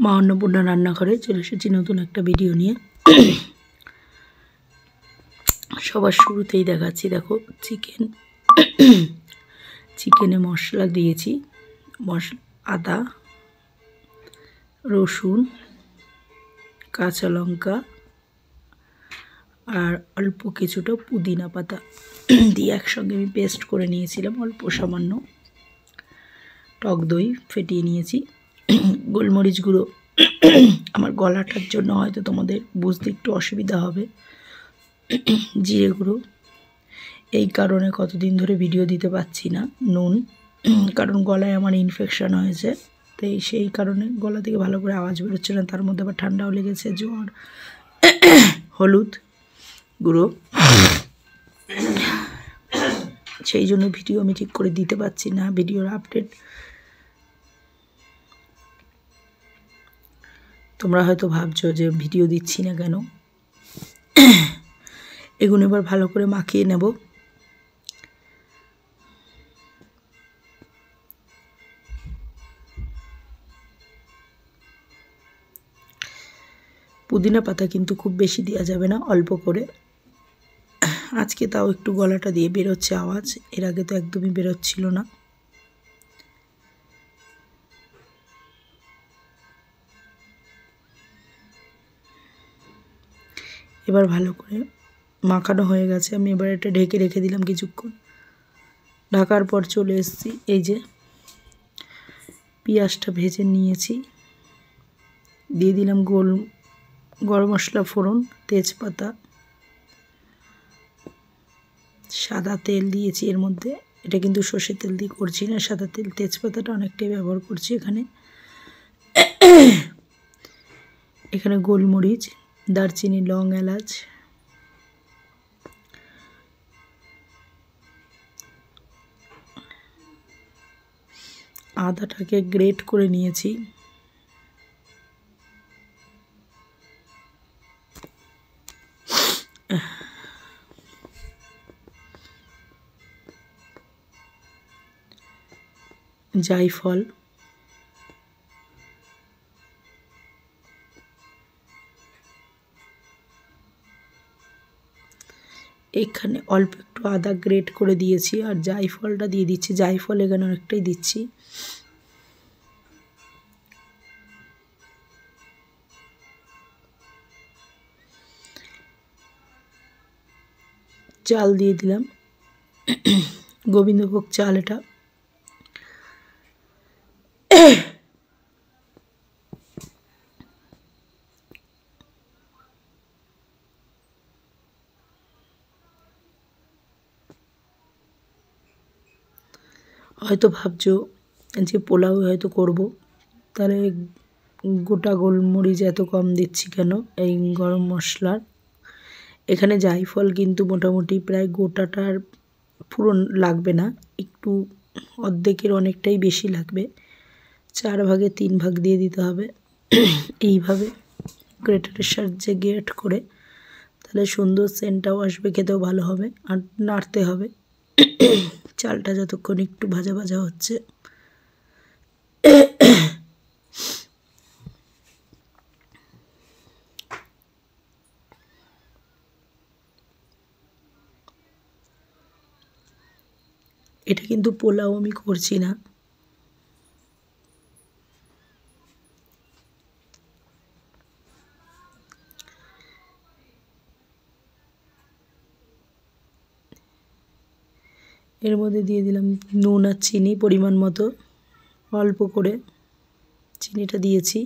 মা অন্নপূর্ণা রান্নাঘরে চলে এসেছি নতুন একটা ভিডিও নিয়ে। সবার শুরুতেই দেখাচ্ছি, দেখো চিকেনে মশলা দিয়েছি। আদা, রসুন, কাঁচা লঙ্কা আর অল্প কিছুটা পুদিনা পাতা দিয়ে একসঙ্গে আমি পেস্ট করে নিয়েছিলাম। অল্প সামান্য টক দই ফেটিয়ে নিয়েছি। গোলমরিচ গুঁড়ো, আমার গলাটার জন্য হয়তো তোমাদের বুঝতে একটু অসুবিধা হবে। জিরে গুঁড়ো, এই কারণে কতদিন ধরে ভিডিও দিতে পারছি না। নুন, কারণ গলায় আমার ইনফেকশান হয়েছে, তাই সেই কারণে গলা থেকে ভালো করে আওয়াজ বেরোচ্ছে না, তার মধ্যে আবার ঠান্ডাও লেগেছে, জ্বর। হলুদ গুঁড়ো, সেই জন্য ভিডিও আমি ঠিক করে দিতে পারছি না, ভিডিওর আপডেট। তোমরা হয়তো ভাবছো যে ভিডিও দিচ্ছি না কেন। এগুলো এবার ভালো করে মাখিয়ে নেব। পুদিনা পাতা কিন্তু খুব বেশি দেওয়া যাবে না, অল্প করে। আজকে তাও একটু গলাটা দিয়ে বেরোচ্ছে আওয়াজ, এর আগে তো একদমই বেরোচ্ছিল না। এবার ভালো করে মাখানো হয়ে গেছে, আমি এবার এটা ঢেকে রেখে দিলাম কিছুক্ষণ। ঢাকার পর চলে এসেছি, এই যে পেঁয়াজটা ভেজে নিয়েছি, দিয়ে দিলাম গরম মশলা ফোড়ন, তেজপাতা, সাদা তেল দিয়েছি এর মধ্যে। এটা কিন্তু সর্ষের তেল দিয়ে করছি না, সাদা তেল। তেজপাতাটা অনেকটাই ব্যবহার করছি এখানে গোলমরিচ, দারচিনি, লং, এলাচ, আদাটাকে গ্রেট করে নিয়েছি, জায়ফল, এখানে অল্প একটু আদা গ্রেট করে দিয়েছি, আর জায়ফলটা দিয়ে দিচ্ছি। জায়ফল এখানে অনেকটাই দিচ্ছি। চাল দিয়ে দিলাম, গোবিন্দভোগ চাল এটা। হয়তো ভাবছো যে পোলাও হয়তো করব, তাহলে গোটা গোলমরিচ এত কম দিচ্ছি কেন এই গরম মশলার। এখানে জায়ফল কিন্তু মোটামুটি প্রায় গোটাটার পুরো লাগবে না, একটু অর্ধেকের অনেকটাই বেশি লাগবে। 4 ভাগে 3 ভাগ দিয়ে দিতে হবে। এইভাবে গ্রেটারের সাহায্যে গ্রেট করে, তাহলে সুন্দর সেন্টটাও আসবে, খেতেও ভালো হবে। আর নাড়তে হবে চালটা যতক্ষণ একটু ভাজা ভাজা হচ্ছে। এটা কিন্তু পোলাও আমি করছি না, এর মধ্যে দিয়ে দিলাম নুন আর চিনি পরিমাণ মতো, অল্প করে চিনিটা দিয়েছি।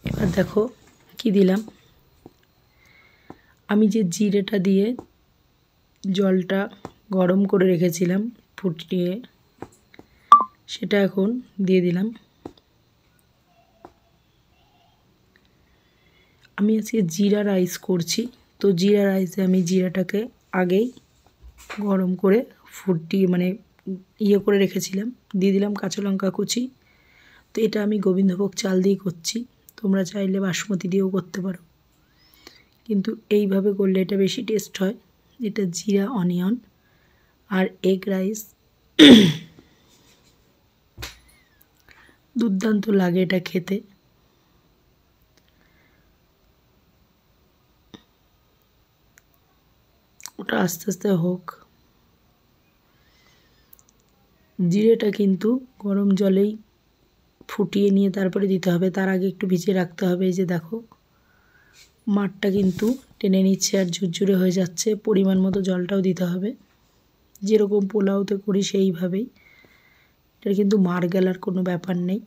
এবার দেখো কি দিলাম, আমি যে জিরেটা দিয়ে জলটা গরম করে রেখেছিলাম ফুটিয়ে, সেটা এখন দিয়ে দিলাম। আমি আজকে জিরা রাইস করছি, তো জিরা রাইসে আমি জিরাটাকে আগেই গরম করে ফুটিয়ে মানে করে রেখেছিলাম। দিয়ে দিলাম কাঁচা লঙ্কা কুচি। তো এটা আমি গোবিন্দভোগ চাল দিয়ে করছি, তোমরা চাইলে বাসমতি দিয়েও করতে পারো, কিন্তু এইভাবে করলে এটা বেশি টেস্ট হয়। এটা জিরা অনিয়ন আর এগ রাইস, দুর্দান্ত লাগে এটা খেতে। ওটা আস্তে আস্তে হোক। জিরেটা কিন্তু গরম জলেই ফুটিয়ে নিয়ে তারপরে দিতে হবে, তার আগে একটু ভিজিয়ে রাখতে হবে। এই যে দেখো মাঠটা কিন্তু টেনে নিচ্ছে আর ঝুরঝুরে হয়ে যাচ্ছে। পরিমাণ মতো জলটাও দিতে হবে, যেরকম পোলাওতে করি সেইভাবেই। এটা কিন্তু মার গেলার কোনো ব্যাপার নেই।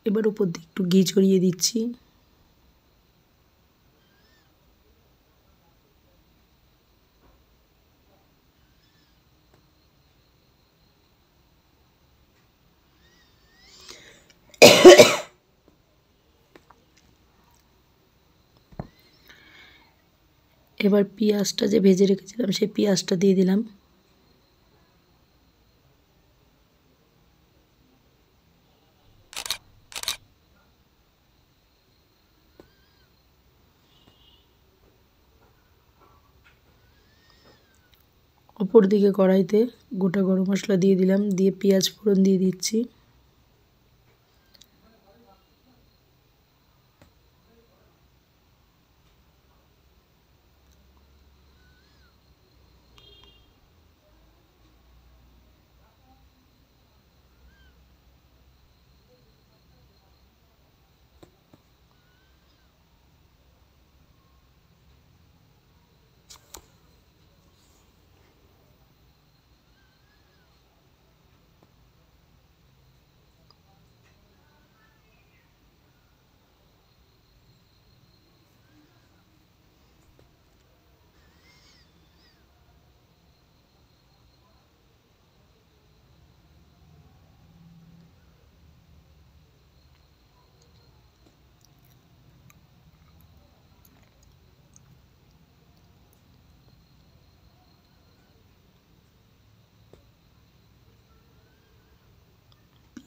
এবার উপর দিয়ে একটু ঘি ছড়িয়ে দিচ্ছি। এবার পেঁয়াজটা যে ভেজে রেখেছিলাম সেই পেঁয়াজটা দিয়ে দিলাম। ওপর দিকে কড়াইতে গোটা গরম মশলা দিয়ে দিলাম, দিয়ে পেঁয়াজ ফোড়ন দিয়ে দিচ্ছি।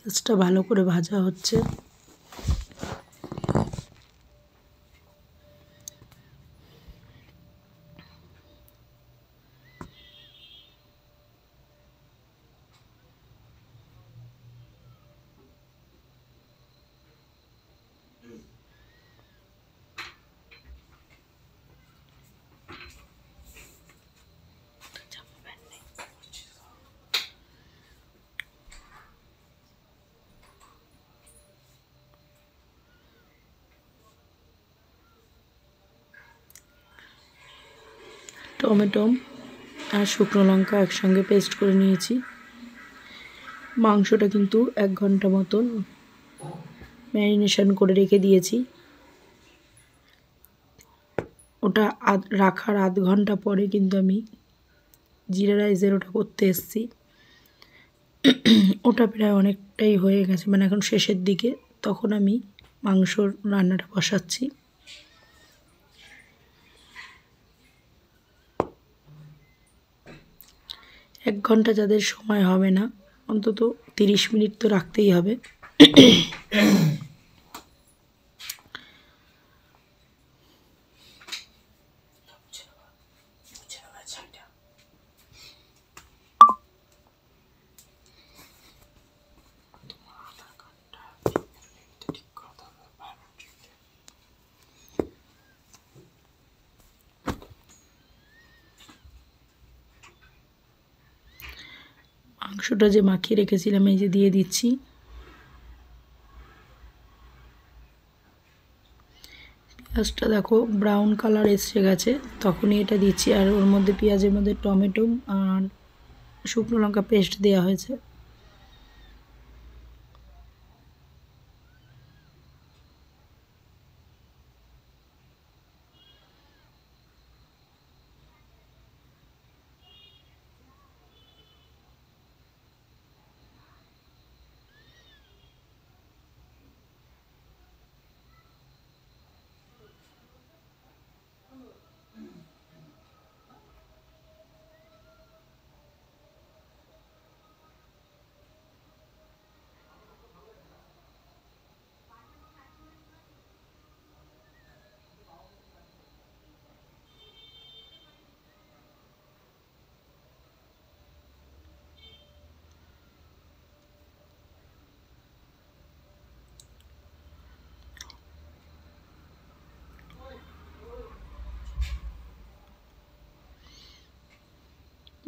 পেঁয়াজটা ভালো করে ভাজা হচ্ছে। টমেটো আর শুকনো লঙ্কা একসঙ্গে পেস্ট করে নিয়েছি। মাংসটা কিন্তু 1 ঘন্টা মতন ম্যারিনেশন করে রেখে দিয়েছি। ওটা রাখার আধ ঘন্টা পরে কিন্তু আমি জিরা রাইসের ওটা করতে এসেছি। ওটা প্রায় অনেকটাই হয়ে গেছে, মানে এখন শেষের দিকে, তখন আমি মাংসর রান্নাটা বসাচ্ছি। এক ঘন্টা যাদের সময় হবে না, অন্তত 30 মিনিট তো রাখতেই হবে। মাংসটা যে মাখিয়ে রেখেছিলাম এই যে দিয়ে দিচ্ছি। পেঁয়াজটা দেখো ব্রাউন কালার এসে গেছে, তখনই এটা দিচ্ছি। আর ওর মধ্যে পেঁয়াজের মধ্যে টমেটো আর শুকনো লঙ্কা পেস্ট দেওয়া হয়েছে।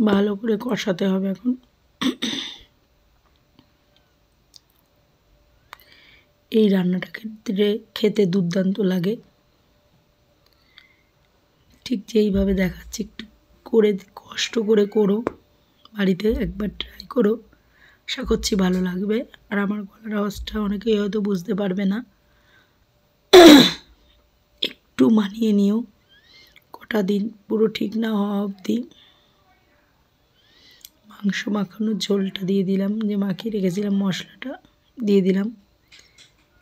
ভালো করে কষাতে হবে এখন। এই রান্নাটা খেতে দুর্দান্ত লাগে। ঠিক যেইভাবে দেখাচ্ছি একটু করে কষ্ট করে করো, বাড়িতে একবার ট্রাই করো, আশা করছি ভালো লাগবে। আর আমার গলার আওয়াজটা অনেকেই হয়তো বুঝতে পারবে না, একটু মানিয়ে নিও কটা দিন, পুরো ঠিক না হওয়া অবধি। মাংস মাখানোর ঝোলটা দিয়ে দিলাম, যে মাখিয়ে রেখেছিলাম মশলাটা দিয়ে দিলাম।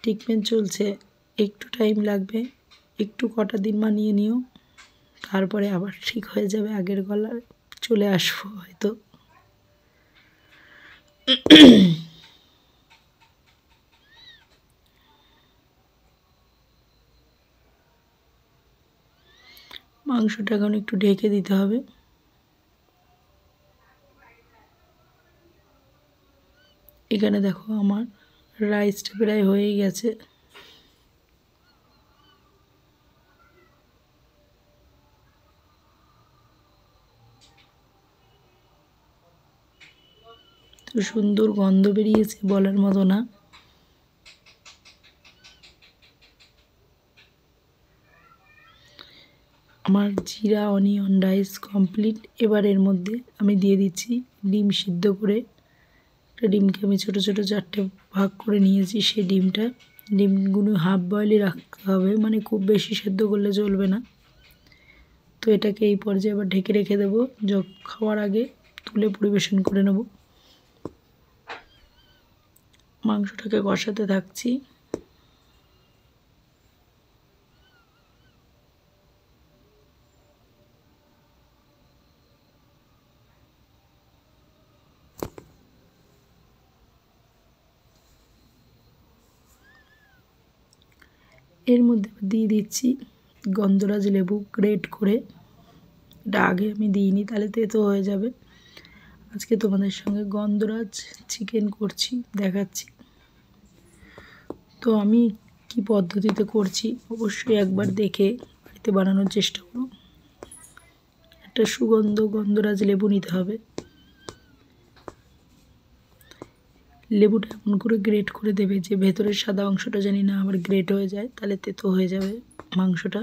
ট্রিটমেন্ট চলছে, একটু টাইম লাগবে, একটু কটা দিন মানিয়ে নিও, তারপরে আবার ঠিক হয়ে যাবে, আগের গলায় চলে আসবো হয়তো। মাংসটা এখন একটু ঢেকে দিতে হবে। এখানে দেখো আমার রাইসটা প্রায় হয়েই গেছে। তো সুন্দর গন্ধ বেরিয়েছে, বলার মতো না। আমার জিরা অনিয়ন রাইস কমপ্লিট। এবার এর মধ্যে আমি দিয়ে দিচ্ছি ডিম সিদ্ধ করে। একটা ডিমকে আমি ছোটো ছোটো 4টে ভাগ করে নিয়েছি। সেই ডিমগুলো হাফ বয়েলই রাখতে হবে, মানে খুব বেশি সেদ্ধ করলে চলবে না। তো এটাকে এই পর্যায়ে আবার ঢেকে রেখে দেবো, খাওয়ার আগে তুলে পরিবেশন করে নেব। মাংসটাকে কষাতে থাকছি। এর মধ্যে দিয়ে দিচ্ছি গন্ধরাজ লেবু গ্রেট করে। এটা আগে আমি দিইনি, তাহলে তেতো হয়ে যাবে। আজকে তোমাদের সঙ্গে গন্ধরাজ চিকেন করছি, দেখাচ্ছি। তো আমি কি পদ্ধতিতে করছি অবশ্যই একবার দেখে বাড়িতে বানানোর চেষ্টা করো। একটা গন্ধরাজ লেবু নিতে হবে। লেবুটা এমন করে গ্রেট করে দেবে যে ভেতরের সাদা অংশটা জানি না আবার গ্রেট হয়ে যায়, তাহলে তেতো হয়ে যাবে মাংসটা।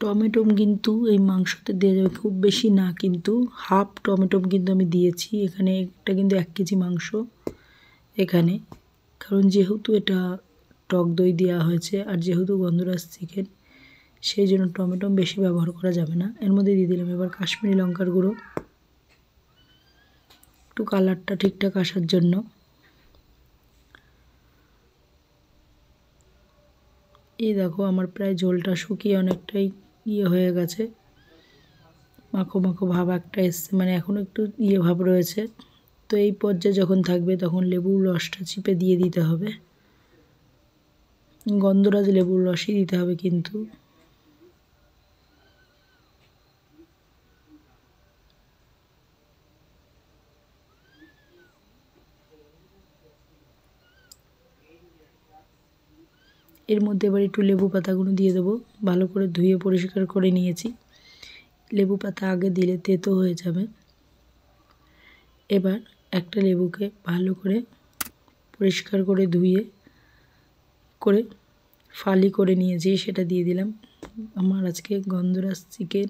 টমেটো কিন্তু এই মাংসতে দেওয়া যাবে, খুব বেশি না, কিন্তু হাফ টমেটো কিন্তু আমি দিয়েছি এখানে। এটা কিন্তু 1 কেজি মাংস এখানে, কারণ যেহেতু এটা টক দই দেওয়া হয়েছে আর যেহেতু গন্ধরাজ চিকেন, সেই জন্য টমেটো বেশি ব্যবহার করা যাবে না। এর মধ্যে দিয়ে দিলাম এবার কাশ্মীরি লঙ্কার গুঁড়ো, একটু কালারটা ঠিকঠাক আসার জন্য। এই দেখো আমার প্রায় ঝোলটা শুকিয়ে অনেকটাই হয়ে গেছে, মাখো মাখো ভাব একটা এসছে, মানে এখনও একটু ভাব রয়েছে। তো এই পর্যায়ে যখন থাকবে তখন লেবুর রসটা চিপে দিয়ে দিতে হবে। গন্ধরাজ লেবুর রসই দিতে হবে কিন্তু। এর মধ্যে এবার একটু লেবু পাতাগুলো দিয়ে দেবো, ভালো করে ধুয়ে পরিষ্কার করে নিয়েছি। লেবু পাতা আগে দিলে তেতো হয়ে যাবে। এবার একটা লেবুকে ভালো করে পরিষ্কার করে ধুয়ে করে ফালি করে নিয়েছি, সেটা দিয়ে দিলাম। আমার আজকে গন্ধরাজ চিকেন